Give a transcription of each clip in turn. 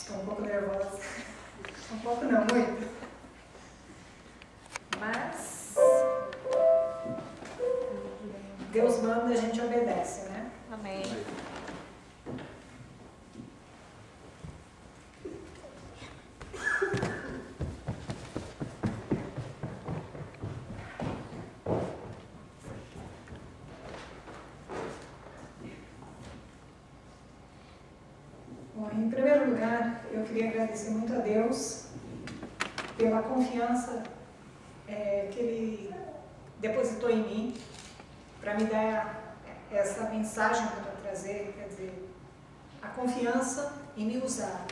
Estou um pouco nervosa. Um pouco não, muito. Mas Deus manda, a gente obedece, né? Amém. Bom, em primeiro lugar, eu queria agradecer muito a Deus pela confiança que Ele depositou em mim para me dar essa mensagem que eu vou trazer, quer dizer, a confiança em me usar.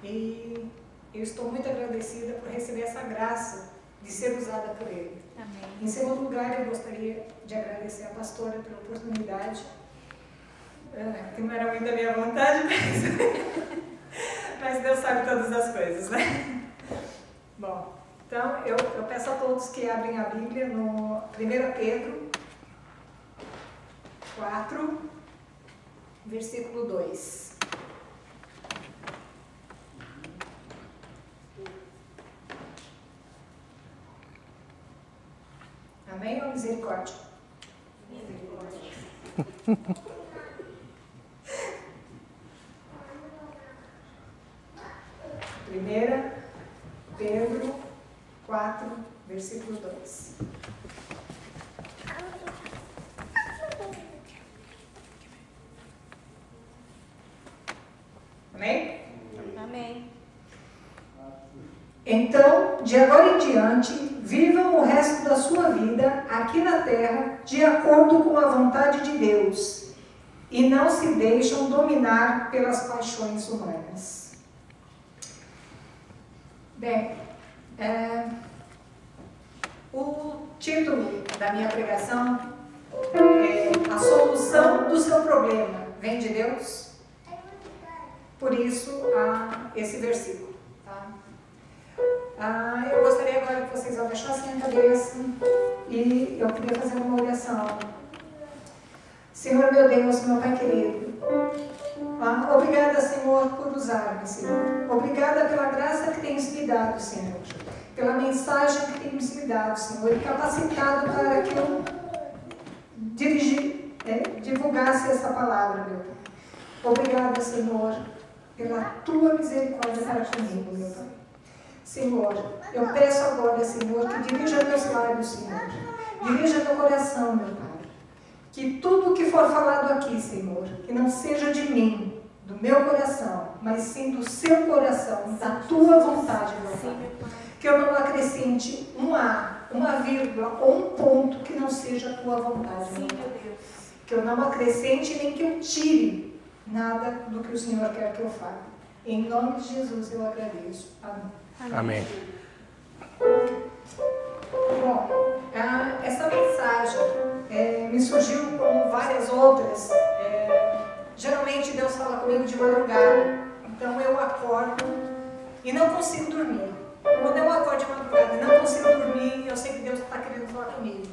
E eu estou muito agradecida por receber essa graça de ser usada por Ele. Amém. Em segundo lugar, eu gostaria de agradecer a pastora pela oportunidade, que não era muito da minha vontade, mas Deus sabe todas as coisas, né? Bom, então eu peço a todos que abrem a Bíblia no 1 Pedro 4, versículo 2. Amém ou misericórdia? Misericórdia. 1 Pedro 4, versículo 2. Amém? Amém. Então, de agora em diante, vivam o resto da sua vida aqui na terra de acordo com a vontade de Deus e não se deixam dominar pelas paixões humanas. Bem, o título da minha pregação é A Solução do Seu Problema Vem de Deus? Por isso, esse versículo. Tá? Eu gostaria agora que vocês abaixassem a cabeça e eu queria fazer uma oração. Senhor meu Deus, meu Pai querido, obrigada, Senhor, por usar-me, Senhor. Obrigada pela graça que tens me dado, Senhor. Pela mensagem que tens me dado, Senhor. E capacitado para que eu divulgasse essa palavra, meu Pai. Obrigada, Senhor, pela tua misericórdia para comigo, meu Pai. Senhor, eu peço agora, Senhor, que dirija meus lábios, Senhor. Dirija meu coração, meu Pai. Que tudo que for falado aqui, Senhor, que não seja de mim, do meu coração, mas sim do seu coração, da tua vontade, meu Pai. Que eu não acrescente uma vírgula ou um ponto que não seja a tua vontade, meu Pai. Que eu não acrescente nem que eu tire nada do que o Senhor quer que eu fale. Em nome de Jesus eu agradeço. Amém. Amém. Bom, essa mensagem me surgiu como várias outras. Geralmente Deus fala comigo de madrugada, então eu acordo e não consigo dormir. Quando eu acordo de madrugada e não consigo dormir, eu sei que Deus está querendo falar comigo.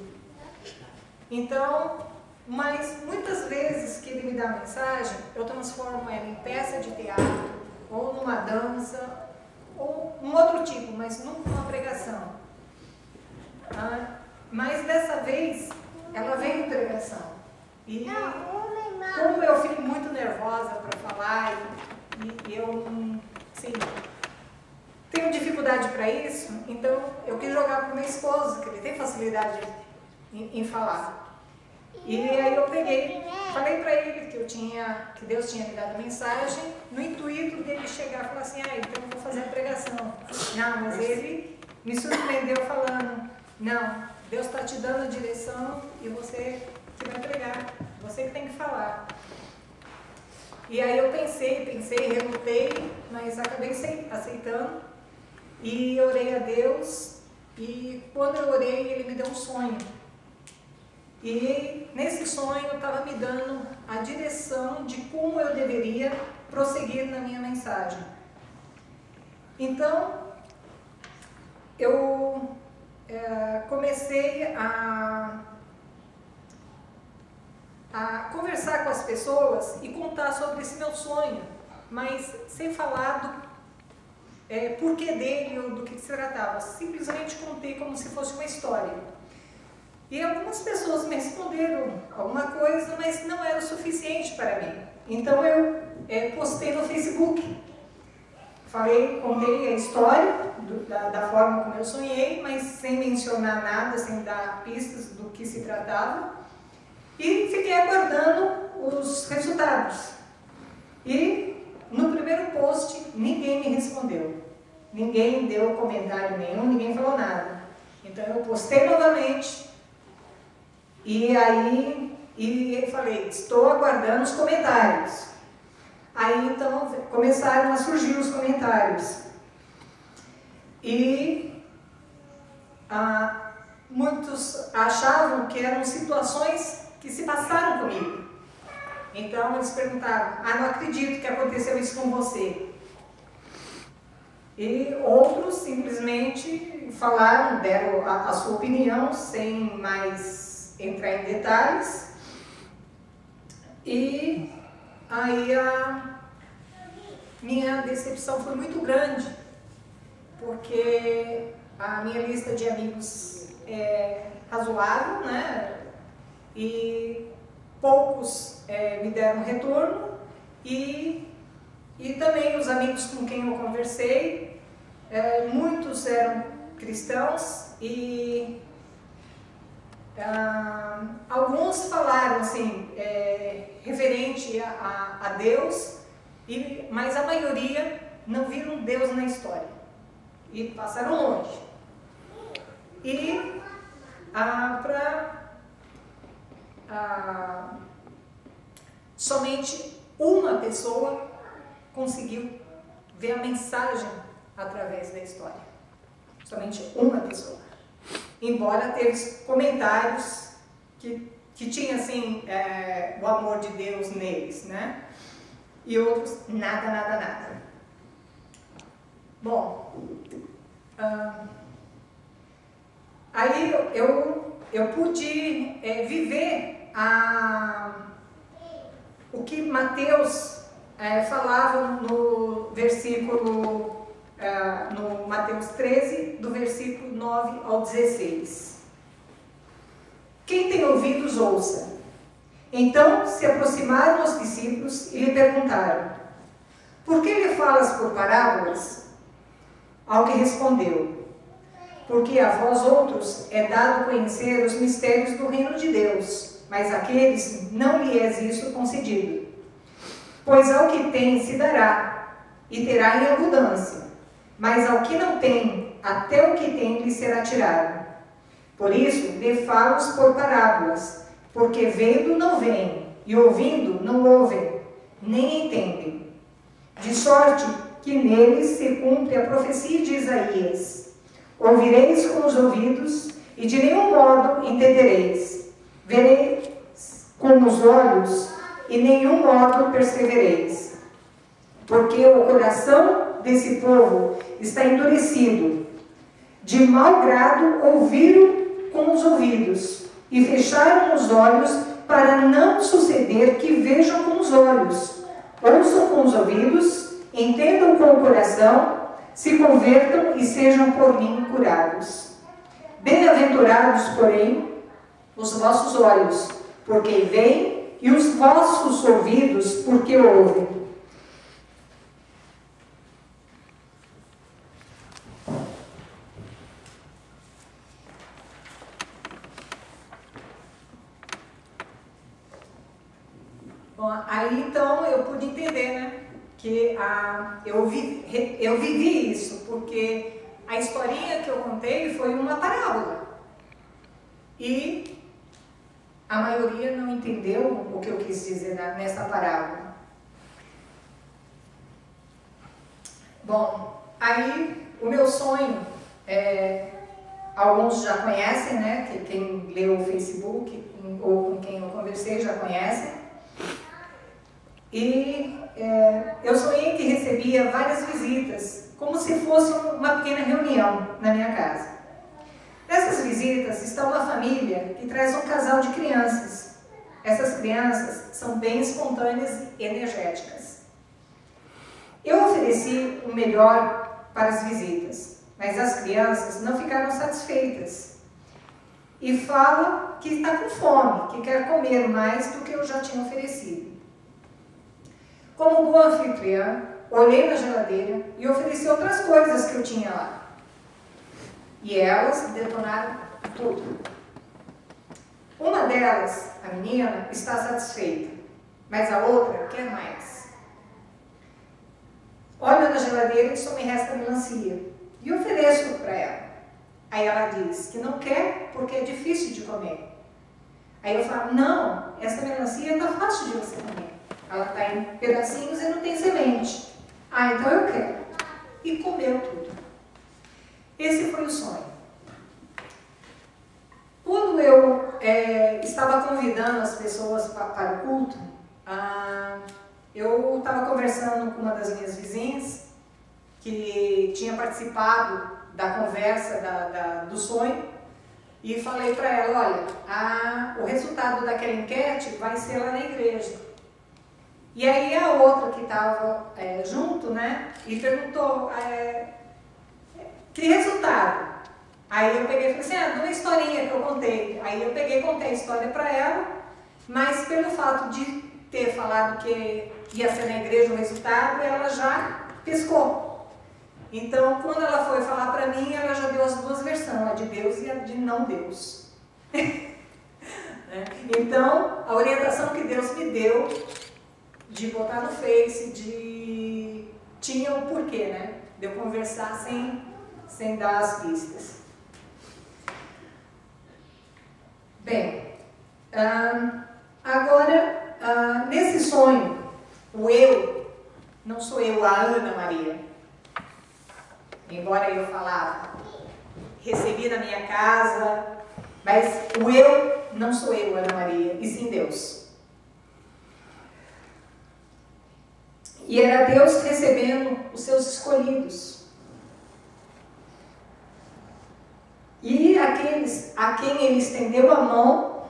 Então, mas muitas vezes que Ele me dá a mensagem, eu transformo ela em peça de teatro, ou numa dança, ou um outro tipo, mas nunca uma pregação. Mas dessa vez, ela veio em pregação. E como eu fico muito nervosa para falar, e eu, assim, tenho dificuldade para isso, então eu quis jogar para o meu esposo, que ele tem facilidade em falar. E aí eu falei para ele que Deus tinha me dado a mensagem, no intuito dele chegar e falar assim, então eu vou fazer a pregação. Não, mas ele me surpreendeu falando, não, Deus está te dando a direção e você que vai pregar, você que tem que falar. E aí eu pensei, relutei, mas acabei aceitando e orei a Deus, e quando eu orei, Ele me deu um sonho. E nesse sonho eu estava me dando a direção de como eu deveria prosseguir na minha mensagem. Então, eu comecei a conversar com as pessoas e contar sobre esse meu sonho. mas sem falar do porquê dele ou do que se tratava. Simplesmente contei como se fosse uma história. E algumas pessoas me responderam alguma coisa, mas não era o suficiente para mim. Então eu postei no Facebook. Contei a história da forma como eu sonhei, mas sem mencionar nada, sem dar pistas do que se tratava. E fiquei aguardando os resultados. E no primeiro post ninguém me respondeu. Ninguém deu comentário nenhum, ninguém falou nada. Então eu postei novamente. E aí falei, estou aguardando os comentários. Aí então começaram a surgir os comentários. E muitos achavam que eram situações que se passaram comigo. Então eles perguntaram, não acredito que aconteceu isso com você. E outros simplesmente falaram, deram a sua opinião sem mais entrar em detalhes. E aí a minha decepção foi muito grande, porque a minha lista de amigos é razoável, né? E poucos me deram retorno e também os amigos com quem eu conversei, muitos eram cristãos e alguns falaram assim, referente a Deus, mas a maioria não viram Deus na história e passaram longe. E somente uma pessoa conseguiu ver a mensagem através da história. Somente uma pessoa. Embora teve comentários que tinha assim o amor de Deus neles, né? E outros nada. Bom, aí eu pude viver o que Mateus falava no versículo, no Mateus 13, do versículo 9 ao 16. Quem tem ouvidos, ouça. Então se aproximaram os discípulos e lhe perguntaram, por que lhe falas por parábolas? Ao que respondeu, porque a vós outros é dado conhecer os mistérios do reino de Deus, mas àqueles não lhe é isso concedido. Pois ao que tem se dará, e terá em abundância, mas ao que não tem, até o que tem lhe será tirado. Por isso, lhe falo por parábolas, porque vendo não veem, e ouvindo não ouvem, nem entendem. De sorte que neles se cumpre a profecia de Isaías. Ouvireis com os ouvidos, e de nenhum modo entendereis. Vereis com os olhos, e nenhum modo percebereis. Porque o coração desse povo está endurecido. De mau grado ouviram com os ouvidos, e fecharam os olhos, para não suceder que vejam com os olhos, ouçam com os ouvidos, entendam com o coração, se convertam e sejam por mim curados. Bem-aventurados, porém, os vossos olhos, porque veem, e os vossos ouvidos, porque ouvem. Bom, aí então eu pude entender, né, que eu vivi isso, porque a historinha que eu contei foi uma parábola. E a maioria não entendeu o que eu quis dizer nessa parábola. Bom, aí o meu sonho, alguns já conhecem, né, quem leu o Facebook ou com quem eu conversei já conhecem. E eu sonhei que recebia várias visitas, como se fosse uma pequena reunião na minha casa. Nessas visitas está uma família que traz um casal de crianças. Essas crianças são bem espontâneas e energéticas. Eu ofereci o melhor para as visitas, mas as crianças não ficaram satisfeitas e falam que está com fome, que quer comer mais do que eu já tinha oferecido. Como boa anfitriã, olhei na geladeira e ofereci outras coisas que eu tinha lá. E elas detonaram tudo. Uma delas, a menina, está satisfeita, mas a outra quer mais. Olho na geladeira e só me resta melancia e ofereço para ela. Aí ela diz que não quer porque é difícil de comer. Aí eu falo, não, essa melancia está fácil de você comer. Ela está em pedacinhos e não tem semente. Ah, então eu quero. E comeu tudo. Esse foi o sonho. Quando eu estava convidando as pessoas para o culto, eu estava conversando com uma das minhas vizinhas, que tinha participado da conversa do sonho, e falei para ela, olha, o resultado daquela enquete vai ser lá na igreja. E aí a outra que estava junto, né, e perguntou, que resultado? Aí eu peguei e falei assim, de uma historinha que eu contei. Aí eu peguei e contei a história para ela, mas pelo fato de ter falado que ia ser na igreja o resultado, ela já pescou. Então, quando ela foi falar para mim, ela já deu as duas versões, a de Deus e a de não Deus. Então, a orientação que Deus me deu de botar no Face, tinha o porquê, né? De eu conversar sem dar as pistas. Bem, agora, nesse sonho, o eu, não sou eu, a Ana Maria. Embora eu falava, recebi na minha casa, mas o eu não sou eu, Ana Maria, e sim Deus. E era Deus recebendo os seus escolhidos. E aqueles a quem Ele estendeu a mão,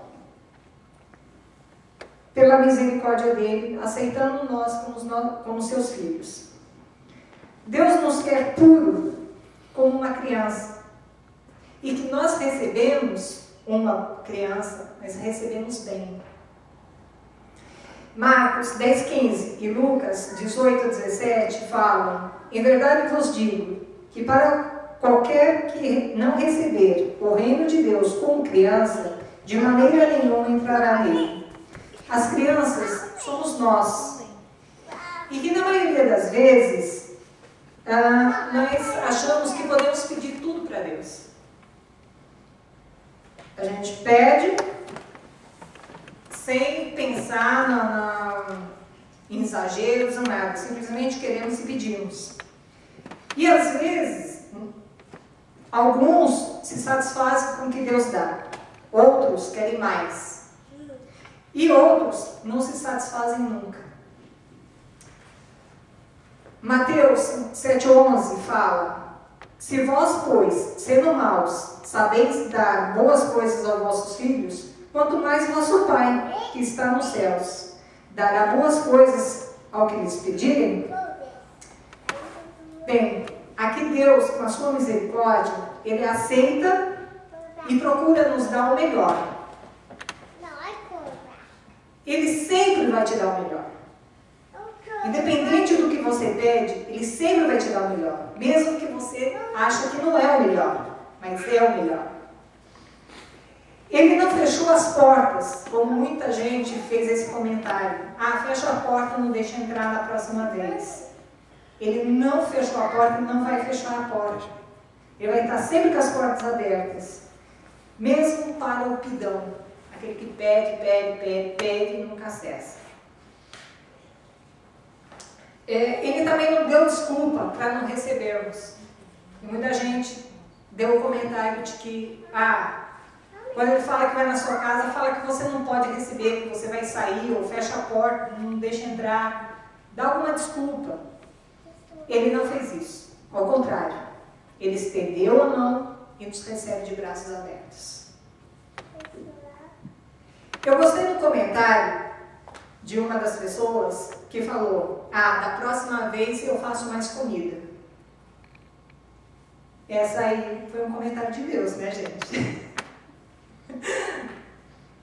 pela misericórdia dEle, aceitando nós como seus filhos. Deus nos quer puro, como uma criança. E que nós recebemos uma criança, mas recebemos bem. Marcos 10:15 e Lucas 18:17 falam, em verdade vos digo, que para qualquer que não receber o reino de Deus como criança, de maneira nenhuma entrará nele. As crianças somos nós. E que na maioria das vezes, nós achamos que podemos pedir tudo para Deus. A gente pede sem pensar em exageros ou nada, simplesmente queremos e pedimos. E às vezes, alguns se satisfazem com o que Deus dá, outros querem mais, e outros não se satisfazem nunca. Mateus 7:11 fala, se vós, pois, sendo maus, sabeis dar boas coisas aos vossos filhos, quanto mais vosso Pai, que está nos céus, dará boas coisas ao que lhes pedirem? Bem, aqui Deus, com a sua misericórdia, Ele aceita e procura nos dar o melhor. Ele sempre vai te dar o melhor. Independente do que você pede, Ele sempre vai te dar o melhor. Mesmo que você ache que não é o melhor, mas é o melhor. Ele não fechou as portas, como muita gente fez esse comentário. Fecha a porta, não deixa entrar na próxima vez. Ele não fechou a porta e não vai fechar a porta. Ele vai estar sempre com as portas abertas. Mesmo para o pidão. Aquele que pede e nunca cessa. Ele também não deu desculpa para não recebermos. E muita gente deu o comentário de que, quando ele fala que vai na sua casa, fala que você não pode receber, que você vai sair, ou fecha a porta, não deixa entrar. Dá alguma desculpa. Ele não fez isso. Ao contrário, Ele estendeu a mão e nos recebe de braços abertos. Eu gostei do comentário de uma das pessoas que que falou, da próxima vez eu faço mais comida. Essa aí foi um comentário de Deus, né, gente?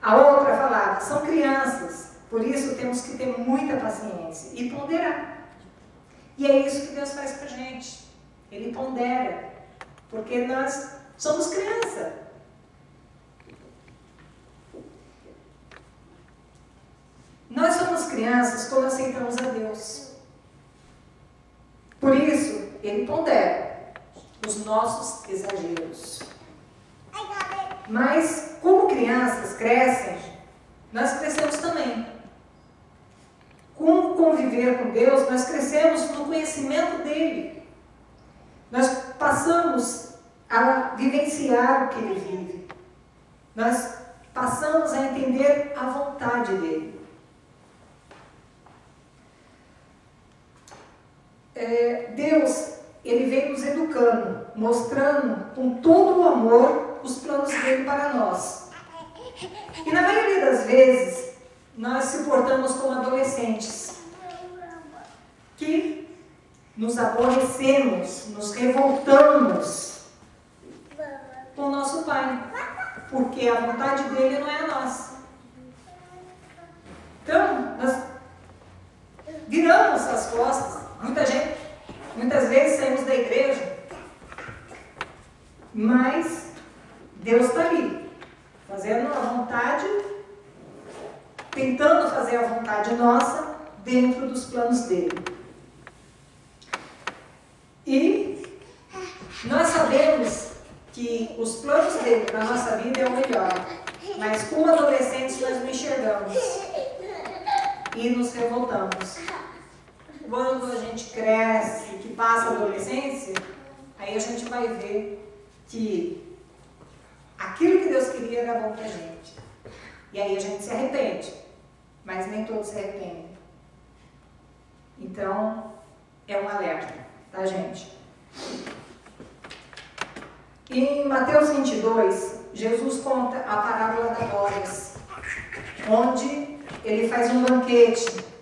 A outra falava, são crianças, por isso temos que ter muita paciência e ponderar. E é isso que Deus faz com a gente. Ele pondera, porque nós somos criança. Nós somos crianças quando aceitamos a Deus. Por isso, Ele pondera os nossos exageros. Mas, como crianças crescem, nós crescemos também. Com conviver com Deus, nós crescemos no conhecimento dEle. Nós passamos a vivenciar o que Ele vive. Nós passamos a entender a vontade dEle. Deus, Ele vem nos educando, mostrando com todo o amor os planos dele para nós. E na maioria das vezes, nós se portamos como adolescentes, que nos aborrecemos, nos revoltamos com o nosso pai, porque a vontade dele não é a nossa. Então, nós viramos as costas. Muitas vezes saímos da igreja, mas Deus está ali, fazendo a vontade, tentando fazer a vontade nossa dentro dos planos dele. E nós sabemos que os planos dele para a nossa vida é o melhor, mas como adolescentes nós não enxergamos e nos revoltamos. Quando a gente cresce, que passa a adolescência, aí a gente vai ver que aquilo que Deus queria era bom pra gente. E aí a gente se arrepende, mas nem todos se arrependem. Então, é um alerta, tá, gente? Em Mateus 22, Jesus conta a parábola das bodas, onde ele faz um banquete.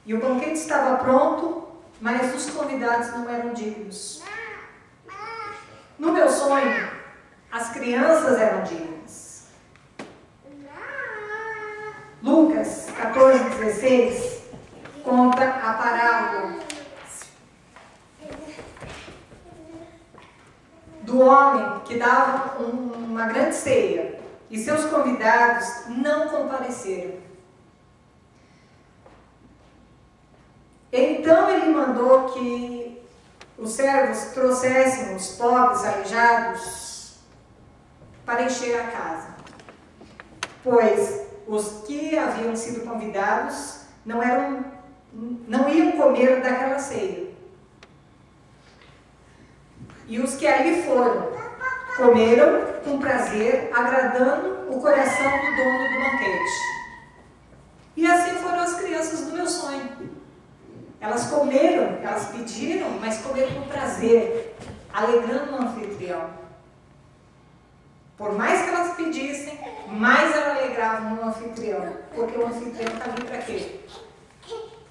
E o banquete estava pronto, mas os convidados não eram dignos. No meu sonho, as crianças eram dignas. Lucas 14:16 conta a parábola do homem que dava uma grande ceia e seus convidados não compareceram. Então ele mandou que os servos trouxessem os pobres aleijados para encher a casa, pois os que haviam sido convidados não iam comer daquela ceia. E os que ali foram, comeram com prazer, agradando o coração do dono do banquete. E assim foram as crianças do meu sonho. Elas comeram, elas pediram, mas comeram com prazer, alegrando o anfitrião. Por mais que elas pedissem, mais elas alegravam o anfitrião. Porque o anfitrião está ali para quê?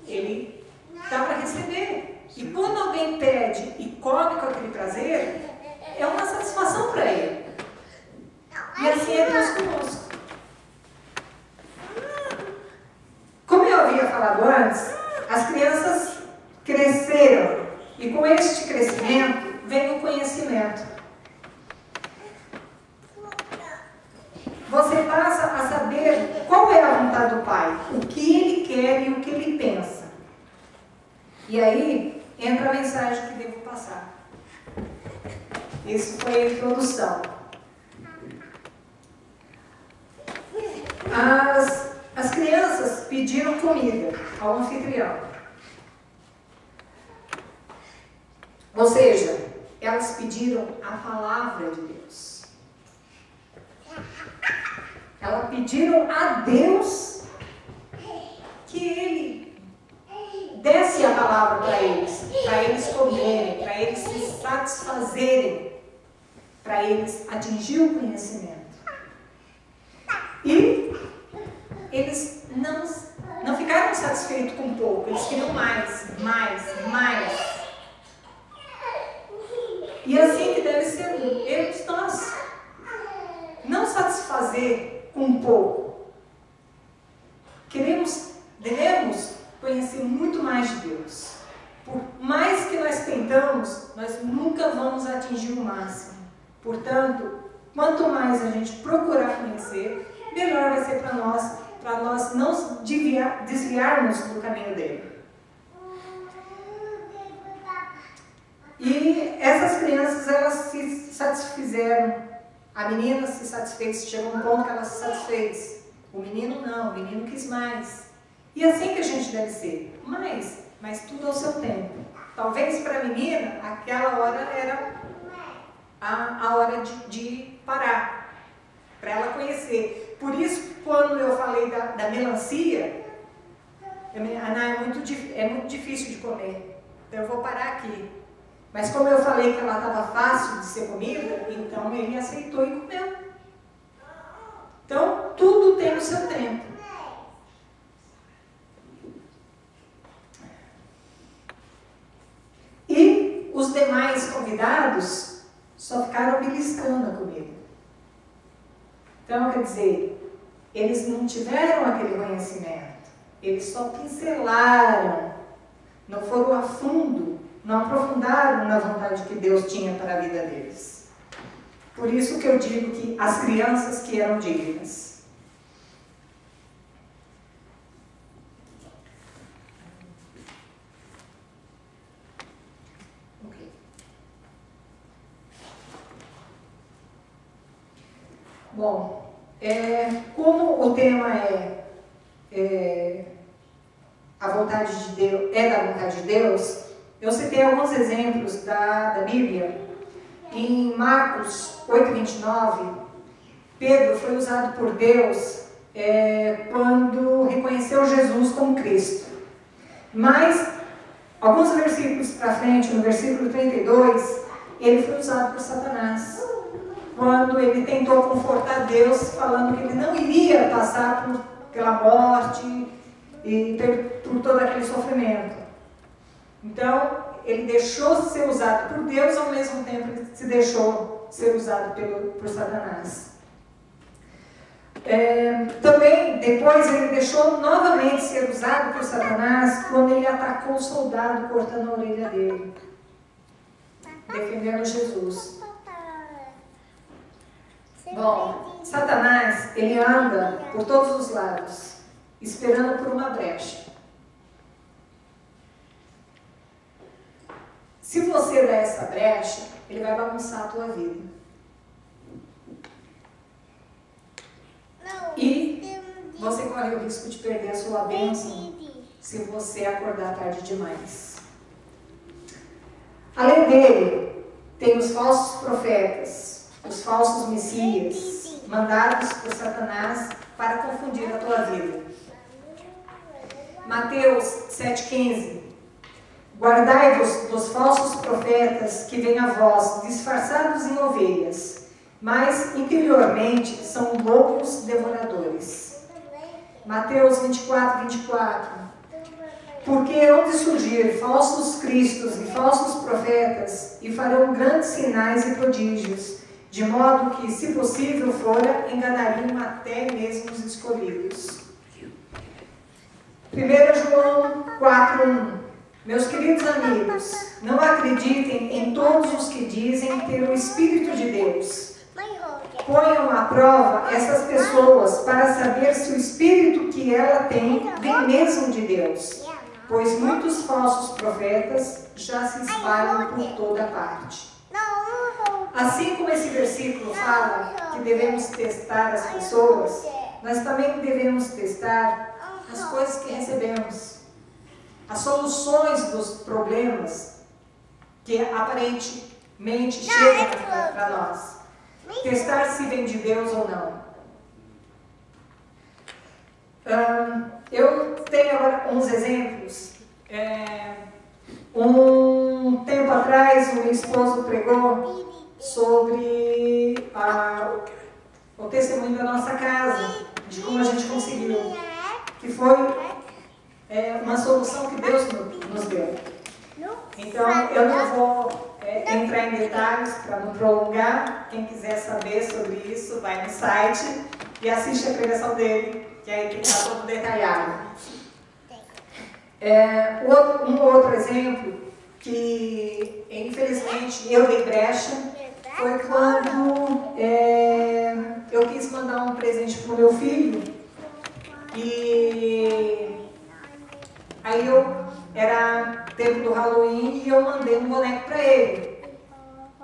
Ele está para receber. E quando alguém pede e come com aquele prazer, é uma satisfação para ele. E assim é Deus conosco. Como eu havia falado antes, as crianças cresceram e com este crescimento vem o conhecimento. Você passa a saber qual é a vontade do Pai, o que Ele quer e o que Ele pensa. E aí entra a mensagem que devo passar. Isso foi a introdução. As crianças pediram comida ao anfitrião. Ou seja, elas pediram a palavra de Deus. Elas pediram a Deus que Ele desse a palavra para eles comerem, para eles se satisfazerem, para eles atingir o conhecimento. E eles não ficaram ficaram satisfeitos com pouco, eles queriam mais, mais, mais. E assim que deve ser eles, nós. Não satisfazer com pouco. Devemos conhecer muito mais de Deus. Por mais que nós tentamos, nós nunca vamos atingir o máximo. Portanto, quanto mais a gente procurar conhecer, melhor vai ser para nós não desviarmos do caminho dele. E essas crianças, elas se satisfizeram. A menina se satisfez, chegou a um ponto que ela se satisfez. O menino não, o menino quis mais. E assim que a gente deve ser, mas tudo ao seu tempo. Talvez para a menina, aquela hora era a hora de parar, para ela conhecer. Por isso, quando eu falei da melancia, é muito difícil de comer, então eu vou parar aqui. Mas como eu falei que ela estava fácil de ser comida, então ele aceitou e comeu. Então, tudo tem o seu tempo. E os demais convidados só ficaram beliscando a comida. Então, quer dizer, eles não tiveram aquele conhecimento. Eles só pincelaram, não foram a fundo, não aprofundaram na vontade que Deus tinha para a vida deles. Por isso que eu digo que as crianças que eram dignas. Ok. Bom, como o tema a vontade de Deus, da vontade de Deus, eu citei alguns exemplos da Bíblia. Em Marcos 8:29, Pedro foi usado por Deus quando reconheceu Jesus como Cristo. Mas, alguns versículos para frente, no versículo 32, ele foi usado por Satanás. Quando ele tentou confortar Deus, falando que ele não iria passar pela morte e por todo aquele sofrimento. Então, ele deixou ser usado por Deus, ao mesmo tempo ele se deixou ser usado por Satanás. Também, depois, ele deixou novamente ser usado por Satanás quando ele atacou o soldado cortando a orelha dele, defendendo Jesus. Bom, Satanás, ele anda por todos os lados, esperando por uma brecha. Se você der essa brecha, ele vai bagunçar a tua vida. E você corre o risco de perder a sua bênção se você acordar tarde demais. Além dele, tem os falsos profetas, os falsos messias, mandados por Satanás para confundir a tua vida. Mateus 7,15. Guardai-vos dos falsos profetas que vêm a vós, disfarçados em ovelhas, mas interiormente são lobos devoradores. Mateus 24:24. Porque hão de surgir falsos cristos e falsos profetas, e farão grandes sinais e prodígios, de modo que, se possível fora, enganariam até mesmo os escolhidos. 1 João 4:1. Meus queridos amigos, não acreditem em todos os que dizem ter o Espírito de Deus. Ponham à prova essas pessoas para saber se o Espírito que ela tem vem mesmo de Deus, pois muitos falsos profetas já se espalham por toda parte. Assim como esse versículo fala que devemos testar as pessoas, nós também devemos testar as coisas que recebemos. As soluções dos problemas que aparentemente chegam para nós. Testar se vem de Deus ou não. Eu tenho agora uns exemplos. Um tempo atrás, o meu esposo pregou sobre o testemunho da nossa casa, de como a gente conseguiu. Que foi uma solução que Deus nos deu. Então, eu não vou entrar em detalhes para não prolongar. Quem quiser saber sobre isso, vai no site e assiste a pregação dele, que aí está todo detalhado. Um outro exemplo que, infelizmente, eu dei brecha foi quando eu quis mandar um presente para o meu filho e aí era tempo do Halloween e eu mandei um boneco para ele.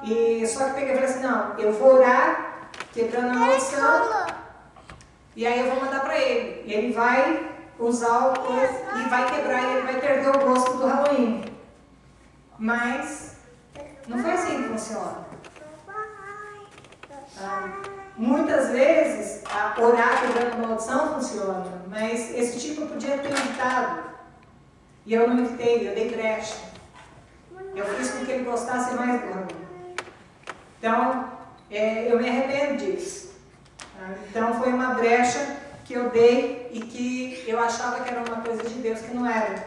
E só que peguei e falei assim, não, eu vou orar, quebrando a maldição, e aí eu vou mandar para ele. E ele vai usar o coisa e vai quebrar e ele vai perder o gosto do Halloween. Mas não foi assim que funciona. Muitas vezes orar quebrando a maldição funciona, mas esse tipo eu podia ter evitado. E eu não evitei, eu dei brecha. Eu fiz com que ele gostasse mais do Halloween. Então, eu me arrependo disso. Então, foi uma brecha que eu dei e que eu achava que era uma coisa de Deus, que não era.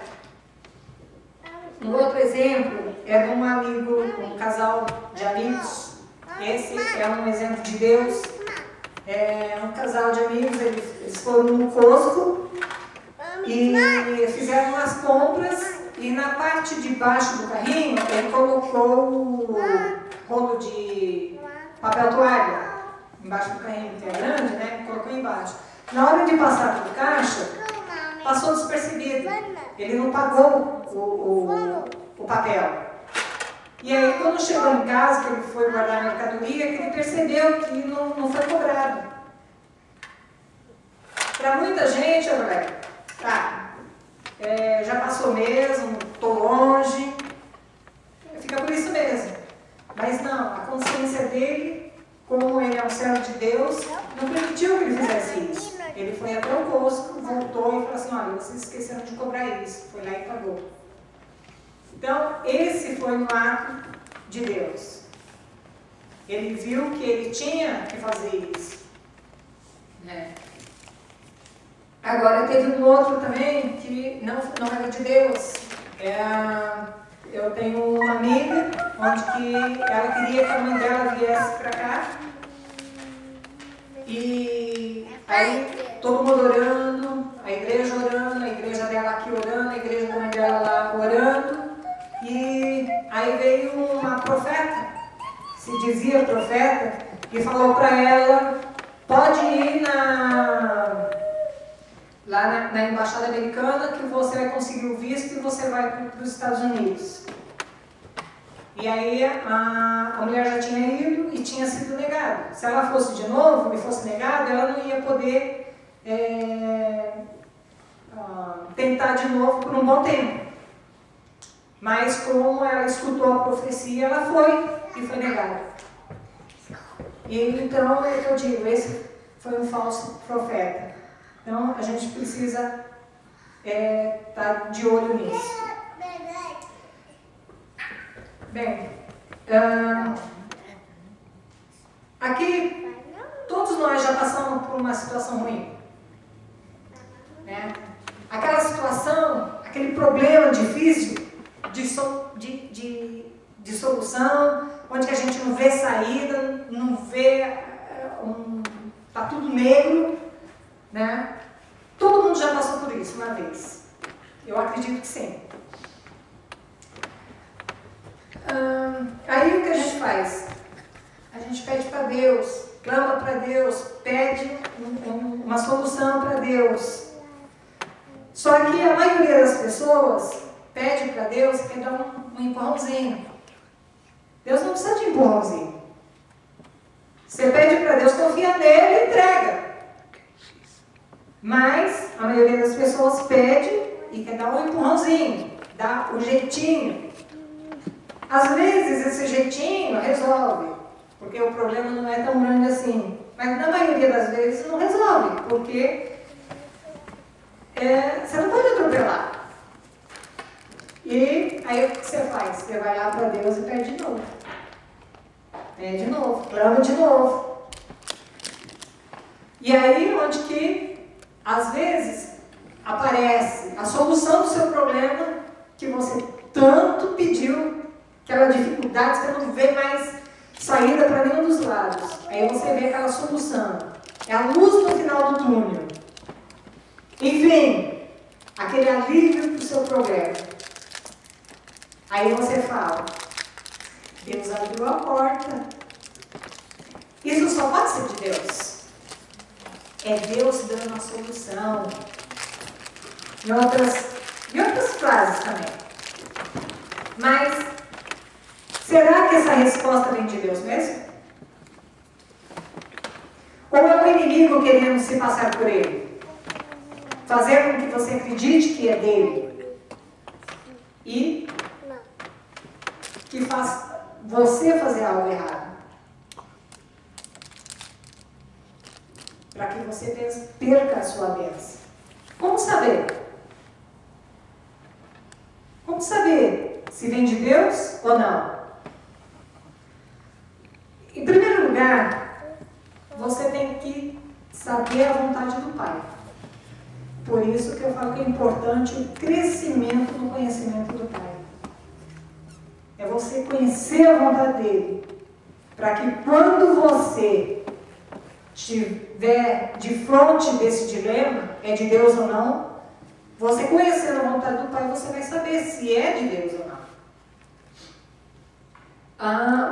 Um outro exemplo é de um amigo, um casal de amigos. Esse é um exemplo de Deus. É um casal de amigos, eles foram no Costco e fizeram umas compras e na parte de baixo do carrinho ele colocou o rolo de papel toalha embaixo do carrinho, que é grande, né? Colocou embaixo. Na hora de passar pelo caixa, passou despercebido. Ele não pagou o papel. E aí, quando chegou em casa, que ele foi guardar a mercadoria, que ele percebeu que não foi cobrado. Para muita gente, já passou mesmo, estou longe, fica por isso mesmo. Mas não, a consciência dele, como ele é um servo de Deus, não permitiu que ele fizesse isso. Ele foi até o Costco, voltou e falou assim, olha, vocês esqueceram de cobrar isso. Foi lá e pagou. Então, esse foi um ato de Deus. Ele viu que ele tinha que fazer isso. Agora, teve um outro também que não era de Deus. Eu tenho uma amiga, onde que ela queria que a mãe dela viesse para cá. E aí, todo mundo orando, a igreja dela aqui orando, a igreja da mãe dela lá orando. E aí veio uma profeta, se dizia profeta, e falou para ela, pode ir lá na embaixada americana que você vai conseguir o visto e você vai para os Estados Unidos. E aí a mulher já tinha ido e tinha sido negada. Se ela fosse de novo e fosse negada, ela não ia poder tentar de novo por um bom tempo. Mas como ela escutou a profecia, ela foi e foi negada. E então é o que eu digo, esse foi um falso profeta. Então a gente precisa estar de olho nisso. Bem, aqui todos nós já passamos por uma situação ruim. Né? Aquela situação, aquele problema difícil de solução, onde que a gente não vê saída, não vê, tá tudo negro, né? Todo mundo já passou por isso uma vez. Eu acredito que sim. Aí o que a gente faz? A gente pede para Deus, clama para Deus, pede uma solução para Deus. Só que a maioria das pessoas pede para Deus e quer dar um empurrãozinho. Deus não precisa de empurrãozinho. Você pede para Deus, confia nele e entrega. Mas a maioria das pessoas pede e quer dar um empurrãozinho, dá um jeitinho. Às vezes esse jeitinho resolve, porque o problema não é tão grande assim. Mas na maioria das vezes não resolve, porque você não pode atropelar. E aí o que você faz? Você vai lá para Deus e pede de novo. Pede de novo, clama de novo. E aí onde que, às vezes, aparece a solução do seu problema que você tanto pediu, aquela dificuldade que você não vê mais saída para nenhum dos lados. Aí você vê aquela solução. É a luz no final do túnel. Enfim, aquele alívio para o seu problema. Aí você fala, Deus abriu a porta. Isso só pode ser de Deus. É Deus dando a solução. Em outras frases também. Mas, será que essa resposta vem de Deus mesmo? Ou é o inimigo querendo se passar por ele? Fazer com que você acredite que é dele. E que faz você fazer algo errado. Para que você perca a sua bênção. Como saber? Como saber se vem de Deus ou não? Em primeiro lugar, você tem que saber a vontade do Pai. Por isso que eu falo que é importante o crescimento no conhecimento do Pai. É você conhecer a vontade dele. Para que quando você estiver de frente desse dilema, é de Deus ou não, você conhecendo a vontade do Pai, você vai saber se é de Deus ou não.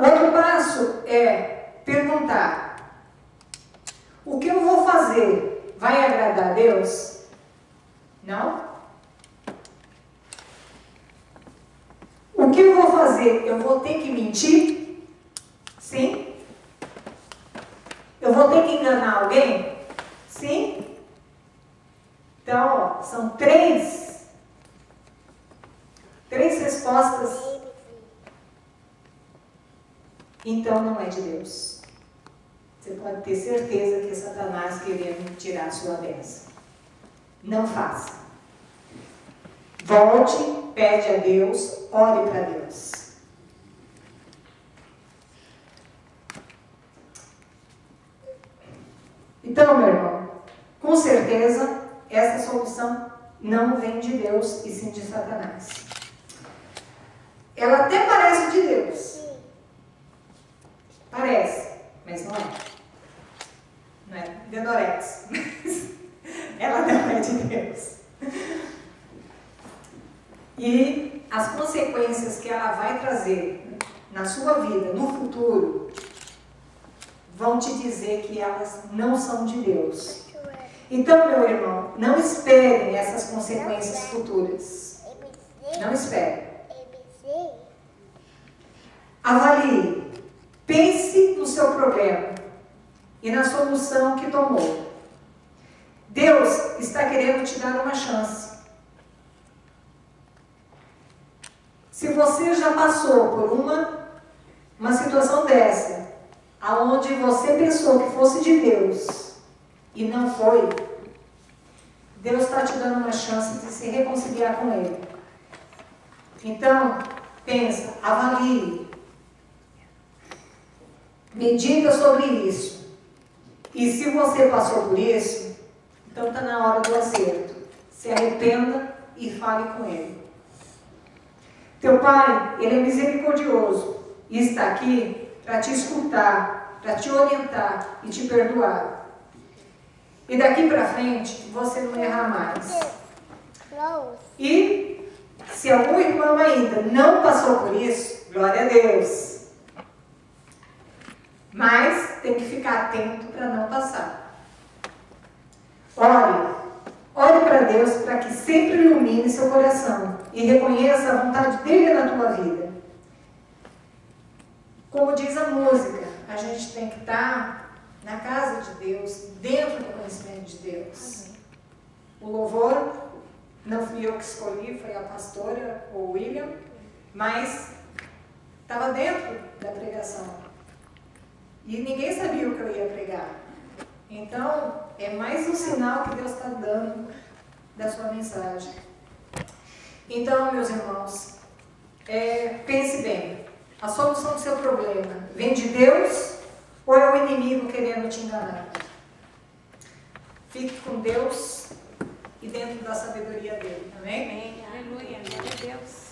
Outro passo é perguntar: o que eu vou fazer vai agradar a Deus? Não? O que eu vou fazer? Eu vou ter que mentir? Sim? Eu vou ter que enganar alguém? Sim? Então, ó, são três respostas. Então não é de Deus. Você pode ter certeza que é Satanás querendo tirar a sua bênção. Não faça. Volte, pede a Deus, ore para Deus. Então, meu irmão, com certeza, essa solução não vem de Deus e sim de Satanás. Ela até parece de Deus. Parece, mas não é. Não é Dedorex. Ela não é de Deus. E as consequências que ela vai trazer na sua vida, no futuro, vão te dizer que elas não são de Deus. Então, meu irmão, não esperem essas consequências futuras. Não esperem. Avalie. Pense no seu problema e na solução que tomou. Deus está querendo te dar uma chance. Se você já passou por uma situação dessa, aonde você pensou que fosse de Deus e não foi, Deus está te dando uma chance de se reconciliar com Ele. Então, pensa, avalie, medita sobre isso. E se você passou por isso, então está na hora do acerto. Se arrependa e fale com Ele. Teu Pai, Ele é misericordioso e está aqui para te escutar, para te orientar e te perdoar. E daqui para frente, você não errar mais. E se algum irmão ainda não passou por isso, glória a Deus. Mas tem que ficar atento para não passar. Ore para Deus para que sempre ilumine seu coração e reconheça a vontade dele na tua vida. Como diz a música, a gente tem que estar na casa de Deus, dentro do conhecimento de Deus. Amém. O louvor, não fui eu que escolhi, foi a pastora, o William, mas estava dentro da pregação. E ninguém sabia o que eu ia pregar. Então, é mais um sinal que Deus está dando da sua mensagem. Então, meus irmãos, pense bem. A solução do seu problema vem de Deus ou é o inimigo querendo te enganar? Fique com Deus e dentro da sabedoria dele. Amém? Amém. Aleluia. Glória a Deus.